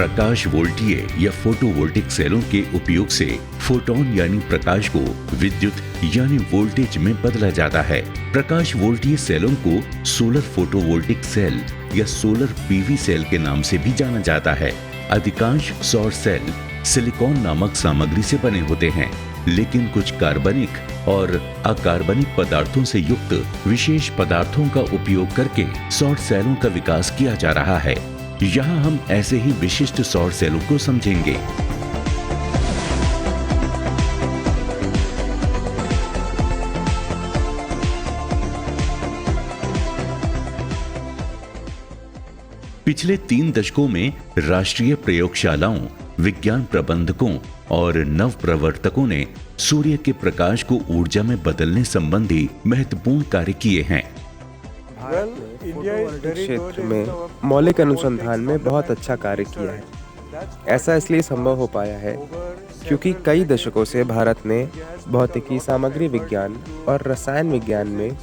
प्रकाश वोल्टीय या फोटोवोल्टिक सेलों के उपयोग से फोटोन यानी प्रकाश को विद्युत यानी वोल्टेज में बदला जाता है। प्रकाश वोल्टीय सेलों को सोलर फोटोवोल्टिक सेल या सोलर पीवी सेल के नाम से भी जाना जाता है। अधिकांश सौर सेल सिलिकॉन नामक सामग्री से बने होते हैं, लेकिन कुछ कार्बनिक और अकार्बनिक पदार्थों से युक्त विशेष पदार्थों का उपयोग करके सौर सेलों का विकास किया जा रहा है। यहाँ हम ऐसे ही विशिष्ट सौर सेलों को समझेंगे। पिछले 3 दशकों में राष्ट्रीय प्रयोगशालाओं, विज्ञान प्रबंधकों और नव प्रवर्तकों ने सूर्य के प्रकाश को ऊर्जा में बदलने संबंधी महत्वपूर्ण कार्य किए हैं। क्षेत्र में मौलिक अनुसंधान में बहुत अच्छा कार्य किया है। ऐसा इसलिए संभव हो पाया है क्योंकि कई दशकों से भारत ने भौतिकी, सामग्री विज्ञान और रसायन विज्ञान में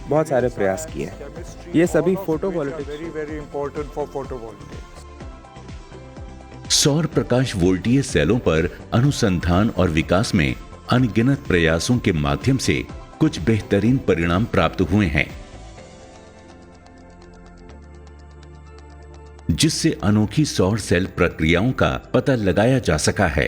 बहुत सारे प्रयास किए हैं। ये सभी फोटोवोल्टिक सौर प्रकाश वोल्टीय सेलों पर अनुसंधान और विकास में अनगिनत प्रयासों के माध्यम से कुछ बेहतरीन परिणाम प्राप्त हुए हैं, जिससे अनोखी सौर सेल प्रक्रियाओं का पता लगाया जा सका है।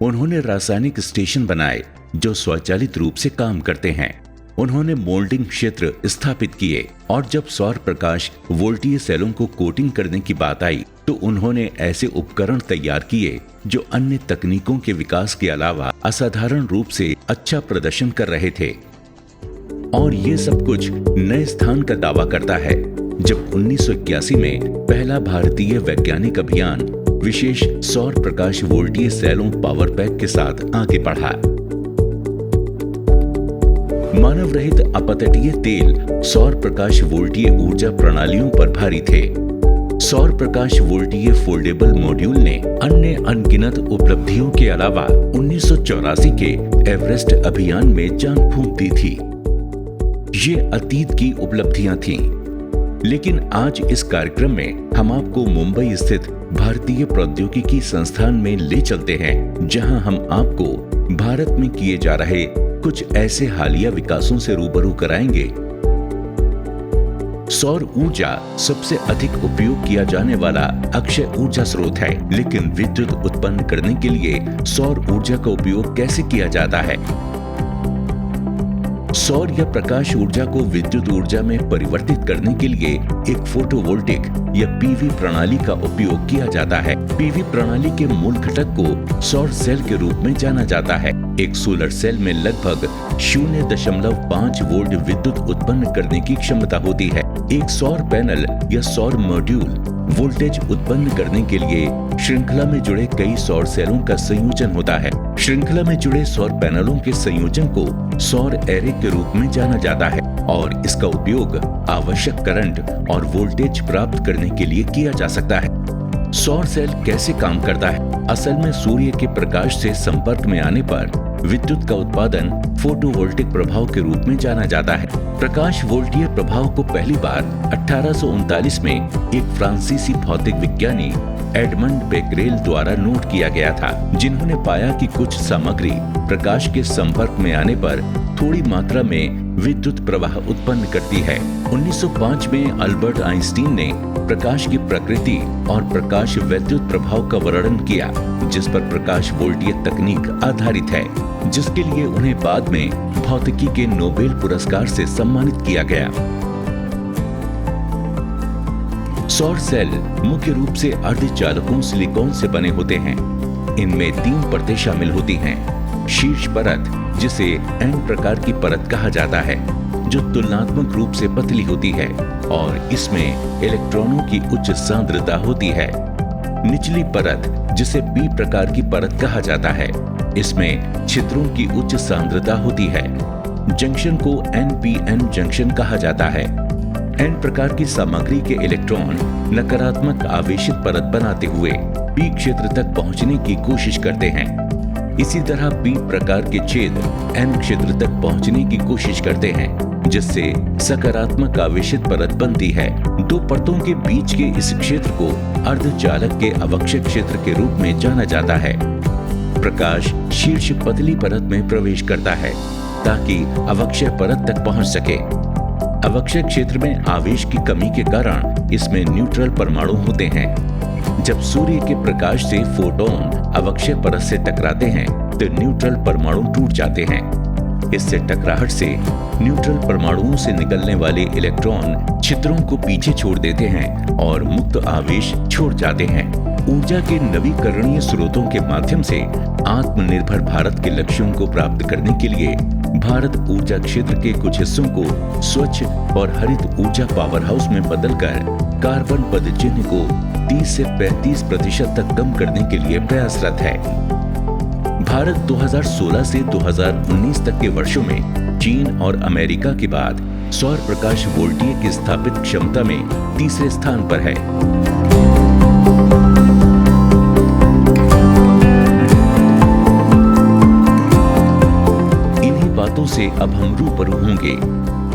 उन्होंने रासायनिक स्टेशन बनाए जो स्वचालित रूप से काम करते हैं। उन्होंने मोल्डिंग क्षेत्र स्थापित किए और जब सौर प्रकाश वोल्टीय सेलों को कोटिंग करने की बात आई तो उन्होंने ऐसे उपकरण तैयार किए जो अन्य तकनीकों के विकास के अलावा असाधारण रूप से अच्छा प्रदर्शन कर रहे थे। और ये सब कुछ नए स्थान का दावा करता है जब 1981 में पहला भारतीय वैज्ञानिक अभियान विशेष सौर प्रकाश वोल्टीय सेलों पावर पैक के साथ आगे बढ़ा। मानव रहित अपतटीय तेल सौर प्रकाश वोल्टीय ऊर्जा प्रणालियों पर भारी थे। सौर प्रकाश वोल्टीय फोल्डेबल मॉड्यूल ने अन्य अनगिनत उपलब्धियों के अलावा 1984 के एवरेस्ट अभियान में जान फूंक दी थी। ये अतीत की उपलब्धियां थीं, लेकिन आज इस कार्यक्रम में हम आपको मुंबई स्थित भारतीय प्रौद्योगिकी संस्थान में ले चलते हैं, जहां हम आपको भारत में किए जा रहे कुछ ऐसे हालिया विकासों से रूबरू कराएंगे। सौर ऊर्जा सबसे अधिक उपयोग किया जाने वाला अक्षय ऊर्जा स्रोत है, लेकिन विद्युत उत्पन्न करने के लिए सौर ऊर्जा का उपयोग कैसे किया जाता है? सौर या प्रकाश ऊर्जा को विद्युत ऊर्जा में परिवर्तित करने के लिए एक फोटोवोल्टिक या पीवी प्रणाली का उपयोग किया जाता है। पीवी प्रणाली के मूल घटक को सौर सेल के रूप में जाना जाता है। एक सोलर सेल में लगभग 0.5 वोल्ट विद्युत उत्पन्न करने की क्षमता होती है। एक सौर पैनल या सौर मॉड्यूल वोल्टेज उत्पन्न करने के लिए श्रृंखला में जुड़े कई सौर सेलों का संयोजन होता है। श्रृंखला में जुड़े सौर पैनलों के संयोजन को सौर एरे के रूप में जाना जाता है और इसका उपयोग आवश्यक करंट और वोल्टेज प्राप्त करने के लिए किया जा सकता है। सौर सेल कैसे काम करता है? असल में सूर्य के प्रकाश से संपर्क में आने पर विद्युत का उत्पादन फोटोवोल्टिक प्रभाव के रूप में जाना जाता है। प्रकाश वोल्टीय प्रभाव को पहली बार 1839 में एक फ्रांसीसी भौतिक विज्ञानी एडमंड बेकरेल द्वारा नोट किया गया था, जिन्होंने पाया कि कुछ सामग्री प्रकाश के संपर्क में आने पर थोड़ी मात्रा में विद्युत प्रवाह उत्पन्न करती है। 1905 में अल्बर्ट आइंस्टीन ने प्रकाश की प्रकृति और प्रकाश वैद्युत प्रभाव का वर्णन किया, जिस पर प्रकाश वोल्टीय तकनीक आधारित है, जिसके लिए उन्हें बाद में भौतिकी के नोबेल पुरस्कार से सम्मानित किया गया। सौर सेल मुख्य रूप से अर्धचालकों सिलिकॉन से बने होते हैं। इनमें 3 परतें शामिल होती हैं। शीर्ष परत, जिसे एन प्रकार की परत कहा जाता है, जो तुलनात्मक रूप से पतली होती है और इसमें इलेक्ट्रॉनों की उच्च सांद्रता होती है। निचली परत, जिसे पी प्रकार की परत कहा जाता है, इसमें छिद्रों की उच्च सांद्रता होती है। जंक्शन को NPN जंक्शन कहा जाता है। एन प्रकार की सामग्री के इलेक्ट्रॉन नकारात्मक आवेशित परत बनाते हुए पी क्षेत्र तक पहुंचने की कोशिश करते हैं। इसी तरह पी प्रकार के छेद एन क्षेत्र तक पहुंचने की कोशिश करते हैं। जिससे सकारात्मक आवेशित परत बनती है। दो परतों के बीच के इस क्षेत्र को अर्धचालक के अवक्षय क्षेत्र के रूप में जाना जाता है। प्रकाश शीर्ष पतली परत में प्रवेश करता है ताकि अवक्षय परत तक पहुंच सके। अवक्षय क्षेत्र में आवेश की कमी के कारण इसमें न्यूट्रल परमाणु होते हैं। जब सूर्य के प्रकाश से फोटोन अवक्षय परत से टकराते हैं तो न्यूट्रल परमाणु टूट जाते हैं। इससे टकराहट से न्यूट्रल परमाणुओं से निकलने वाले इलेक्ट्रॉन छिद्रों को पीछे छोड़ देते हैं और मुक्त आवेश छोड़ जाते हैं। ऊर्जा के नवीकरणीय स्रोतों के माध्यम से आत्मनिर्भर भारत के लक्ष्यों को प्राप्त करने के लिए भारत ऊर्जा क्षेत्र के कुछ हिस्सों को स्वच्छ और हरित ऊर्जा पावर हाउस में बदलकर कार्बन पदचिह्न को 30 से 35% तक कम करने के लिए प्रयासरत है। भारत 2016 से 2019 तक के वर्षों में चीन और अमेरिका के बाद सौर प्रकाश वोल्टीय की स्थापित क्षमता में तीसरे स्थान पर है। से अब हम रूबरू होंगे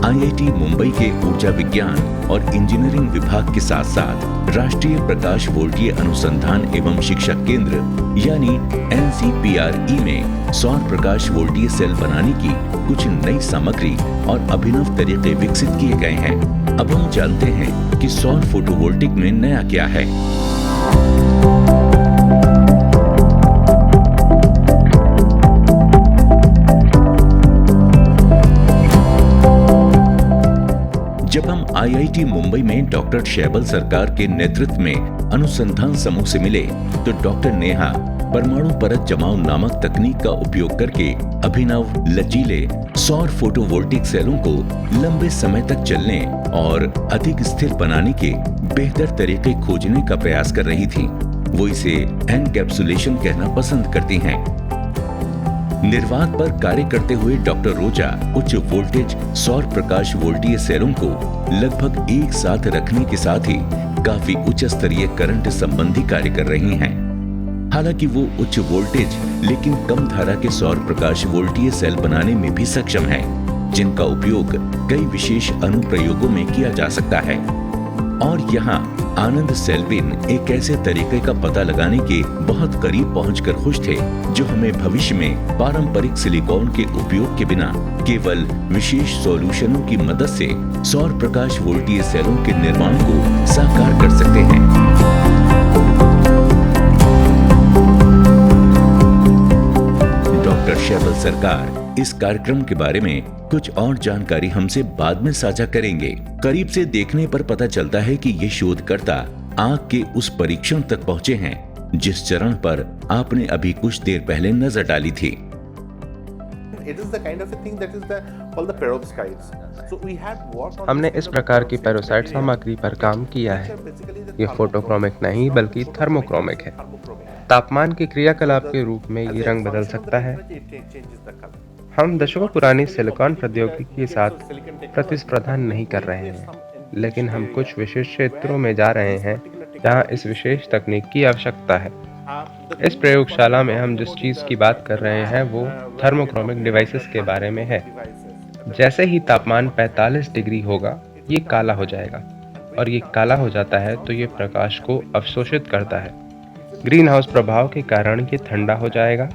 आईआईटी मुंबई के ऊर्जा विज्ञान और इंजीनियरिंग विभाग के साथ साथ राष्ट्रीय प्रकाश वोल्टीय अनुसंधान एवं शिक्षा केंद्र यानी NCPRE में सौर प्रकाश वोल्टीय सेल बनाने की कुछ नई सामग्री और अभिनव तरीके विकसित किए गए हैं। अब हम जानते हैं कि सौर फोटोवोल्टिक में नया क्या है। जब हम आईआईटी मुंबई में डॉक्टर शैबल सरकार के नेतृत्व में अनुसंधान समूह से मिले तो डॉक्टर नेहा परमाणु परत जमाव नामक तकनीक का उपयोग करके अभिनव लचीले सौर फोटोवोल्टिक सेलों को लंबे समय तक चलने और अधिक स्थिर बनाने के बेहतर तरीके खोजने का प्रयास कर रही थी। वो इसे एनकैप्सुलेशन कहना पसंद करती हैं। निर्वात पर कार्य करते हुए डॉक्टर रोजा उच्च वोल्टेज सौर प्रकाश वोल्टीय सेलों को लगभग एक साथ रखने के साथ ही काफी उच्च स्तरीय करंट संबंधी कार्य कर रही हैं। हालांकि वो उच्च वोल्टेज लेकिन कम धारा के सौर प्रकाश वोल्टीय सेल बनाने में भी सक्षम है, जिनका उपयोग कई विशेष अनुप्रयोगों में किया जा सकता है। और यहाँ आनंद सेल्विन एक ऐसे तरीके का पता लगाने के बहुत करीब पहुंचकर खुश थे जो हमें भविष्य में पारंपरिक सिलिकॉन के उपयोग के बिना केवल विशेष सॉल्यूशनों की मदद से सौर प्रकाश वोल्टीय सेलों के निर्माण को साकार कर सकते हैं। डॉक्टर शैबल सरकार इस कार्यक्रम के बारे में कुछ और जानकारी हमसे बाद में साझा करेंगे। करीब से देखने पर पता चलता है कि ये शोधकर्ता आंख के उस परीक्षण तक पहुंचे हैं जिस चरण पर आपने अभी कुछ देर पहले नजर डाली थी। हमने इस प्रकार की पेरोसाइट सामग्री पर काम किया है। ये फोटोक्रोमिक नहीं बल्कि थर्मोक्रोमिक है। तापमान के क्रियाकलाप के रूप में ये रंग बदल सकता है। हम दशकों पुरानी सिलिकॉन प्रौद्योगिकी के साथ प्रतिस्पर्धा नहीं कर रहे हैं, लेकिन हम कुछ विशेष क्षेत्रों में जा रहे हैं जहां इस विशेष तकनीक की आवश्यकता है। इस प्रयोगशाला में हम जिस चीज की बात कर रहे हैं वो थर्मोक्रोमिक डिवाइसेस के बारे में है। जैसे ही तापमान 45 डिग्री होगा ये काला हो जाएगा, और ये काला हो जाता है तो ये प्रकाश को अवशोषित करता है। ग्रीन हाउस प्रभाव के कारण ये ठंडा हो जाएगा।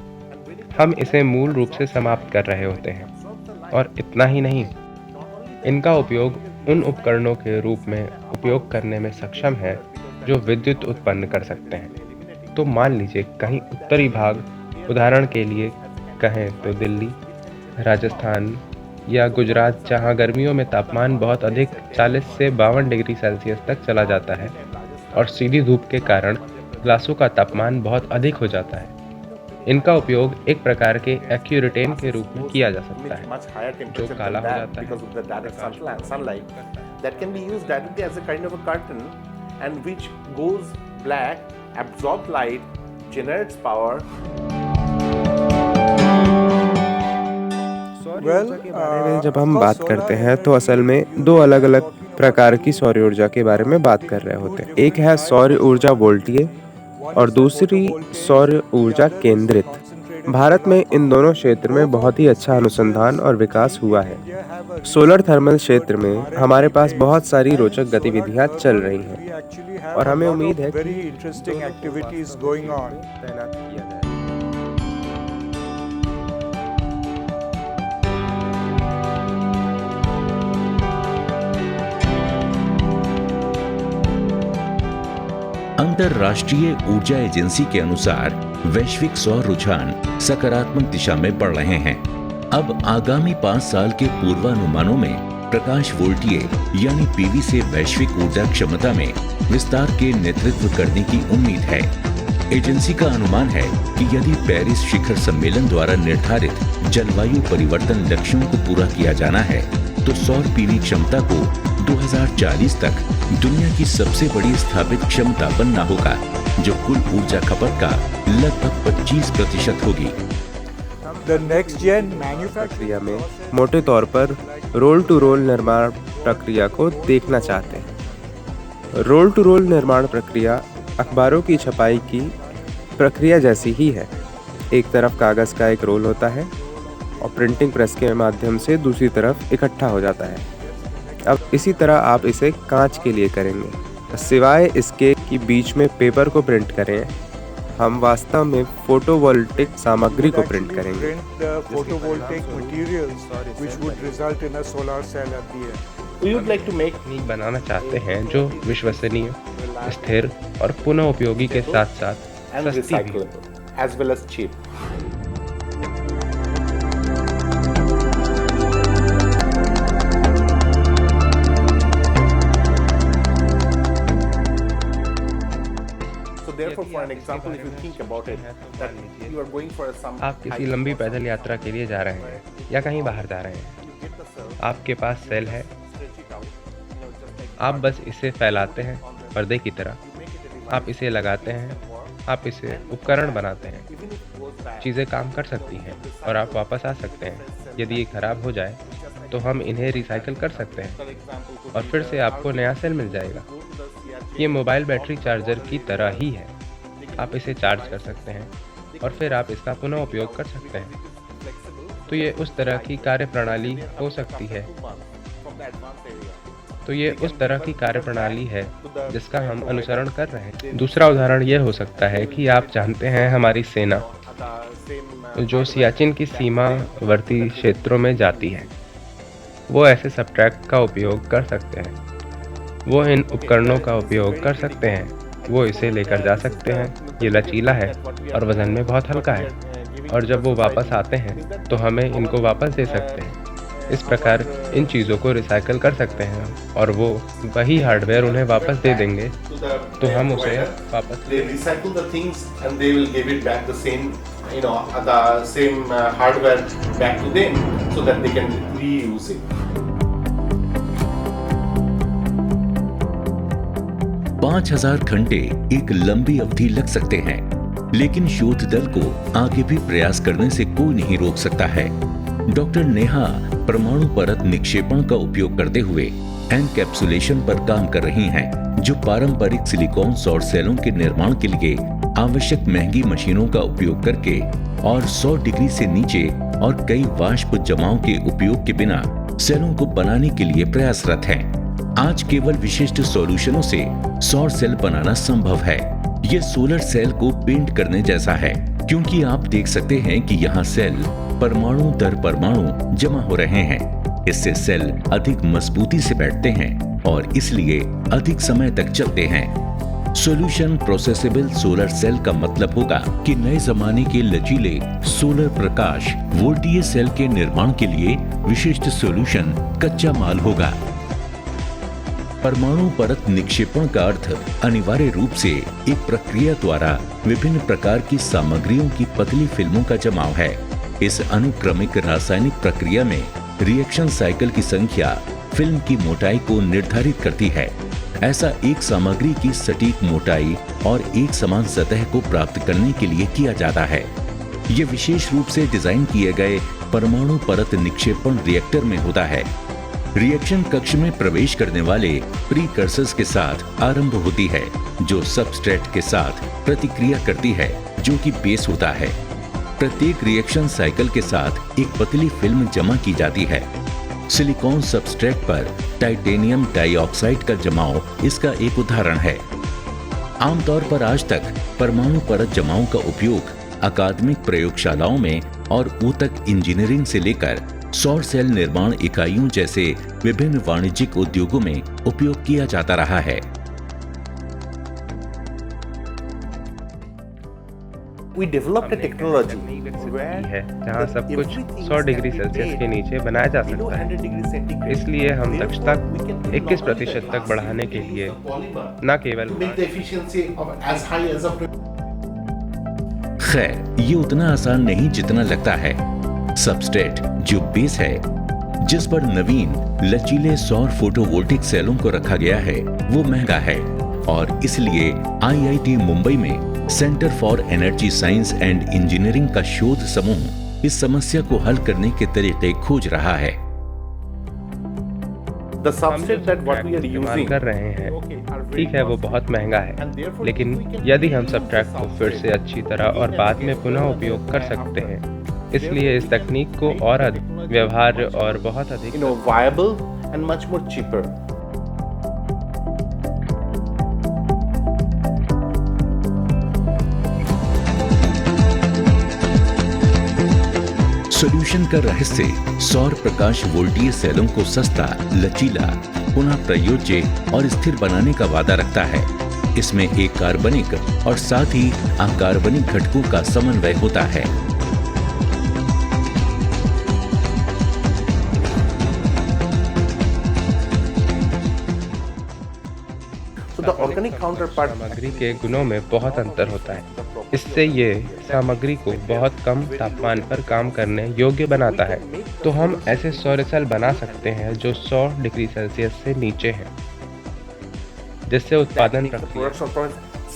हम इसे मूल रूप से समाप्त कर रहे होते हैं, और इतना ही नहीं, इनका उपयोग उन उपकरणों के रूप में उपयोग करने में सक्षम है जो विद्युत उत्पन्न कर सकते हैं। तो मान लीजिए कहीं उत्तरी भाग, उदाहरण के लिए कहें तो दिल्ली, राजस्थान या गुजरात, जहां गर्मियों में तापमान बहुत अधिक 40 से 52 डिग्री सेल्सियस तक चला जाता है और सीधी धूप के कारण ग्लासों का तापमान बहुत अधिक हो जाता है। इनका उपयोग एक प्रकार के एक्यूरेटेन के रूप में किया जा सकता है जो काला हो जाता है। जब हम बात करते हैं तो असल में दो अलग अलग प्रकार की सौर ऊर्जा के बारे में बात कर रहे होते हैं। एक है सौर ऊर्जा वोल्टीय और दूसरी सौर ऊर्जा केंद्रित। भारत में इन दोनों क्षेत्र में बहुत ही अच्छा अनुसंधान और विकास हुआ है। सोलर थर्मल क्षेत्र में हमारे पास बहुत सारी रोचक गतिविधियां चल रही हैं और हमें उम्मीद है कि तैनात किया जाए। अंतरराष्ट्रीय ऊर्जा एजेंसी के अनुसार वैश्विक सौर रुझान सकारात्मक दिशा में बढ़ रहे हैं। अब आगामी 5 साल के पूर्वानुमानों में प्रकाश वोल्टीय यानी पीवी से वैश्विक ऊर्जा क्षमता में विस्तार के नेतृत्व करने की उम्मीद है। एजेंसी का अनुमान है कि यदि पेरिस शिखर सम्मेलन द्वारा निर्धारित जलवायु परिवर्तन लक्ष्यों को पूरा किया जाना है तो सौर पीवी क्षमता को 2040 तक दुनिया की सबसे बड़ी स्थापित क्षमता बनना होगा, जो कुल ऊर्जा खपत का लगभग 25% होगी। प्रक्रिया में मोटे तौर पर रोल टू रोल निर्माण प्रक्रिया को देखना चाहते हैं। रोल टू रोल निर्माण प्रक्रिया अखबारों की छपाई की प्रक्रिया जैसी ही है। एक तरफ कागज का एक रोल होता है और प्रिंटिंग प्रेस के माध्यम से दूसरी तरफ इकट्ठा हो जाता है। अब इसी तरह आप इसे कांच के लिए करेंगे। सिवाय इसके कि बीच में पेपर को प्रिंट करें, हम वास्तव में फोटोवोल्टिक सामग्री को प्रिंट करेंगे। तकनीक बनाना चाहते हैं जो विश्वसनीय, स्थिर और पुनः उपयोगी के साथ साथ सस्ती भी हो। आप किसी लंबी पैदल यात्रा के लिए जा रहे हैं या कहीं बाहर जा रहे हैं, आपके पास सेल है, आप बस इसे फैलाते हैं पर्दे की तरह, आप इसे लगाते हैं, आप इसे उपकरण बनाते हैं। चीज़ें काम कर सकती हैं और आप वापस आ सकते हैं। यदि ये खराब हो जाए तो हम इन्हें रिसाइकिल कर सकते हैं और फिर से आपको नया सेल मिल जाएगा। ये मोबाइल बैटरी चार्जर की तरह ही है। आप इसे चार्ज कर सकते हैं और फिर आप इसका पुनः उपयोग कर सकते हैं। तो ये उस तरह की कार्यप्रणाली हो सकती है जिसका हम अनुसरण कर रहे हैं। दूसरा उदाहरण यह हो सकता है कि आप जानते हैं हमारी सेना जो सियाचिन की सीमावर्ती क्षेत्रों में जाती है, वो ऐसे सब्ट्रैक्ट का उपयोग कर सकते हैं। वो इन उपकरणों का उपयोग कर सकते हैं। वो इसे लेकर जा सकते हैं। ये लचीला है और वजन में बहुत हल्का है और जब वो वापस आते हैं तो हमें इनको वापस दे सकते हैं। इस प्रकार इन चीज़ों को रिसाइकिल कर सकते हैं और वो वही हार्डवेयर उन्हें वापस दे देंगे तो हम उसे वापस hardware back to them so that they can reuse it. 5000 घंटे एक लंबी अवधि लग सकते हैं, लेकिन शोध दल को आगे भी प्रयास करने से कोई नहीं रोक सकता है। डॉक्टर नेहा परमाणु परत निक्षेपण का उपयोग करते हुए एनकैप्सुलेशन पर काम कर रही हैं, जो पारंपरिक सिलिकॉन सौर सेलों के निर्माण के लिए आवश्यक महंगी मशीनों का उपयोग करके और 100 डिग्री से नीचे और कई वाष्प जमाव के उपयोग के बिना सेलों को बनाने के लिए प्रयासरत हैं। आज केवल विशिष्ट सॉल्यूशनों से सौर सेल बनाना संभव है। ये सोलर सेल को पेंट करने जैसा है, क्योंकि आप देख सकते हैं कि यहाँ सेल परमाणु दर परमाणु जमा हो रहे हैं। इससे सेल अधिक मजबूती से बैठते हैं और इसलिए अधिक समय तक चलते हैं। सॉल्यूशन प्रोसेसेबल सोलर सेल का मतलब होगा कि नए जमाने के लचीले सोलर प्रकाश वोल्टीय सेल के निर्माण के लिए विशिष्ट सॉल्यूशन कच्चा माल होगा। परमाणु परत निक्षेपण का अर्थ अनिवार्य रूप से एक प्रक्रिया द्वारा विभिन्न प्रकार की सामग्रियों की पतली फिल्मों का जमाव है। इस अनुक्रमिक रासायनिक प्रक्रिया में रिएक्शन साइकिल की संख्या फिल्म की मोटाई को निर्धारित करती है। ऐसा एक सामग्री की सटीक मोटाई और एक समान सतह को प्राप्त करने के लिए किया जाता है। ये विशेष रूप से डिजाइन किए गए परमाणु परत निक्षेपण रिएक्टर में होता है। रिएक्शन कक्ष में प्रवेश करने वाले प्रीकर्सर्स के साथ आरंभ होती है, जो सबस्ट्रेट के साथ प्रतिक्रिया करती है, जो कि बेस होता है। प्रत्येक रिएक्शन साइकिल के साथ एक पतली फिल्म जमा की जाती है। सिलिकॉन सबस्ट्रेट पर टाइटेनियम डाइऑक्साइड का जमाव इसका एक उदाहरण है। आमतौर पर आज तक परमाणु परत जमाव का उपयोग अकादमिक प्रयोगशालाओं में और ऊतक इंजीनियरिंग से लेकर सौर सेल निर्माण इकाइयों जैसे विभिन्न वाणिज्यिक उद्योगों में उपयोग किया जाता रहा है। We developed a technology है जहाँ सब कुछ 100 डिग्री सेल्सियस के नीचे बनाया जा सकता है। इसलिए हम दक्षता 21% तक बढ़ाने के लिए न केवल खैर, ये उतना आसान नहीं जितना लगता है। सबस्ट्रेट जो बेस है, जिस पर नवीन लचीले सौर फोटोवोल्टिक सेलों को रखा गया है, वो महंगा है और इसलिए IIT मुंबई में centre for energy science and engineering का शोध समूह इस समस्या को हल करने के तरीके खोज रहा है। The substrate that what we are इस्तेमाल using कर रहे हैं, ठीक है, वो बहुत महंगा है, लेकिन यदि हम सबट्रैक्ट को फिर से अच्छी तरह और बाद में पुनः उपयोग कर सकते हैं, इसलिए इस तकनीक को और अधिक व्यवहार्य और बहुत अधिक viable and much more cheaper. Solution का रहस्य सौर प्रकाश वोल्टीय सेलों को सस्ता, लचीला, पुनः प्रयोज्य और स्थिर बनाने का वादा रखता है। इसमें एक कार्बनिक और साथ ही अकार्बनिक घटकों का समन्वय होता है। So the organic counterpart सामग्री के गुणों में बहुत अंतर होता है। इससे ये सामग्री को बहुत कम तापमान पर काम करने योग्य बनाता है। तो हम ऐसे सौर सेल बना सकते हैं जो 100 डिग्री सेल्सियस से नीचे हैं, जिससे उत्पादन प्रक्रिया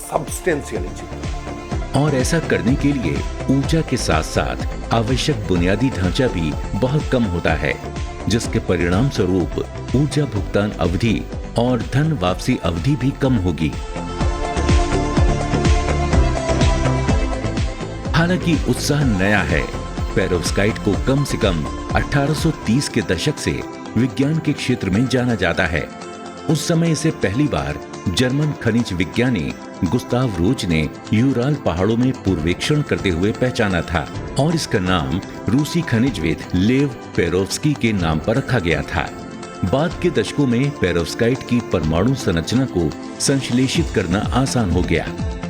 substantially cheaper. और ऐसा करने के लिए ऊर्जा के साथ साथ आवश्यक बुनियादी ढांचा भी बहुत कम होता है, जिसके परिणाम स्वरूप ऊर्जा भुगतान अवधि और धन वापसी अवधि भी कम होगी। हालांकि उत्साह नया है। पेरोव्स्काइट को कम से कम 1830 के दशक से विज्ञान के क्षेत्र में जाना जाता है। उस समय इसे पहली बार जर्मन खनिज विज्ञानी गुस्ताव रोच ने यूराल पहाड़ों में पूर्वेक्षण करते हुए पहचाना था और इसका नाम रूसी खनिजविद लेव पेरोव्स्की के नाम पर रखा गया था। बाद के दशकों में पेरोव्स्काइट की परमाणु संरचना को संश्लेषित करना आसान हो गया।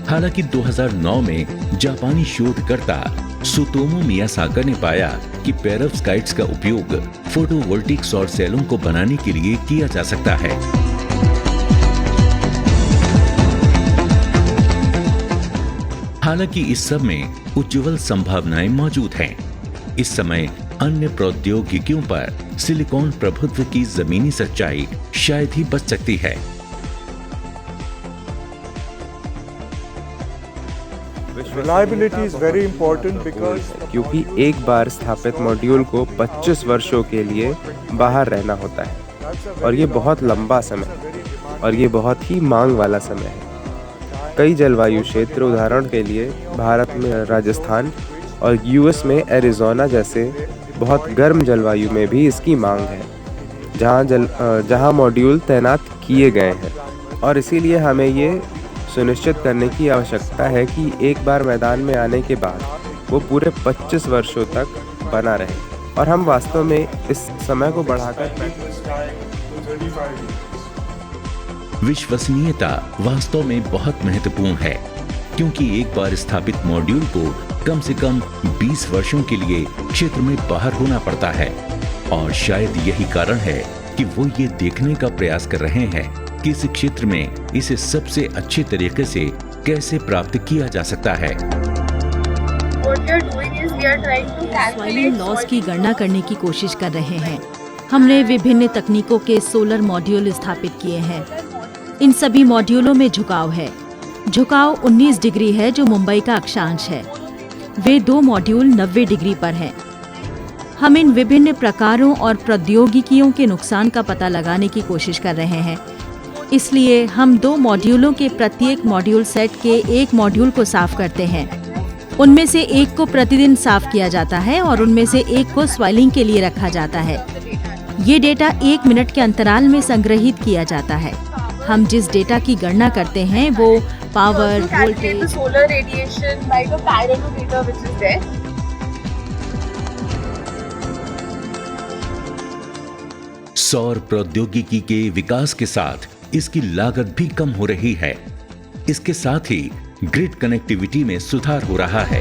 हालांकि 2009 में जापानी शोधकर्ता सुतोमो मियासाका ने पाया कि पेरोव्स्काइट्स का उपयोग फोटोवोल्टिक सौर सेलों को बनाने के लिए किया जा सकता है। हालांकि इस सब में उज्ज्वल संभावनाएं मौजूद हैं। इस समय अन्य प्रौद्योगिकियों पर सिलिकॉन प्रभुत्व की जमीनी सच्चाई शायद ही बच सकती है। Reliability is very important because क्योंकि एक बार स्थापित मॉड्यूल को 25 वर्षों के लिए बाहर रहना होता है और ये बहुत लंबा समय है और ये बहुत ही मांग वाला समय है। कई जलवायु क्षेत्र, उदाहरण के लिए भारत में राजस्थान और यूएस में एरिज़ोना जैसे बहुत गर्म जलवायु में भी इसकी मांग है, जहां मॉड्यूल तैनात किए गए हैं और इसीलिए हमें ये सुनिश्चित करने की आवश्यकता है कि एक बार मैदान में आने के बाद वो पूरे 25 वर्षों तक बना रहे और हम वास्तव में इस समय को बढ़ाकर विश्वसनीयता वास्तव में बहुत महत्वपूर्ण है, क्योंकि एक बार स्थापित मॉड्यूल को कम से कम 20 वर्षों के लिए क्षेत्र में बाहर होना पड़ता है और शायद यही कारण है कि वो ये देखने का प्रयास कर रहे हैं कि इस क्षेत्र में इसे सबसे अच्छे तरीके से कैसे प्राप्त किया जा सकता है। सॉइलिंग लॉस की गणना करने की कोशिश कर रहे हैं। हमने विभिन्न तकनीकों के सोलर मॉड्यूल स्थापित किए हैं। इन सभी मॉड्यूलों में झुकाव है। झुकाव 19 डिग्री है, जो मुंबई का अक्षांश है। वे 2 मॉड्यूल 90 डिग्री पर हैं। हम इन विभिन्न प्रकारों और प्रौद्योगिकियों के नुकसान का पता लगाने की कोशिश कर रहे हैं। इसलिए हम 2 मॉड्यूलों के प्रत्येक मॉड्यूल सेट के एक मॉड्यूल को साफ करते हैं। उनमें से एक को प्रतिदिन साफ किया जाता है और उनमें से एक को स्वेलिंग के लिए रखा जाता है। ये डेटा 1 मिनट के अंतराल में संग्रहित किया जाता है। हम जिस डेटा की गणना करते हैं वो power, voltage, solar radiation by the pyrometer which is there. सौर प्रौद्योगिकी के विकास के साथ इसकी लागत भी कम हो रही है। इसके साथ ही ग्रिड कनेक्टिविटी में सुधार हो रहा है।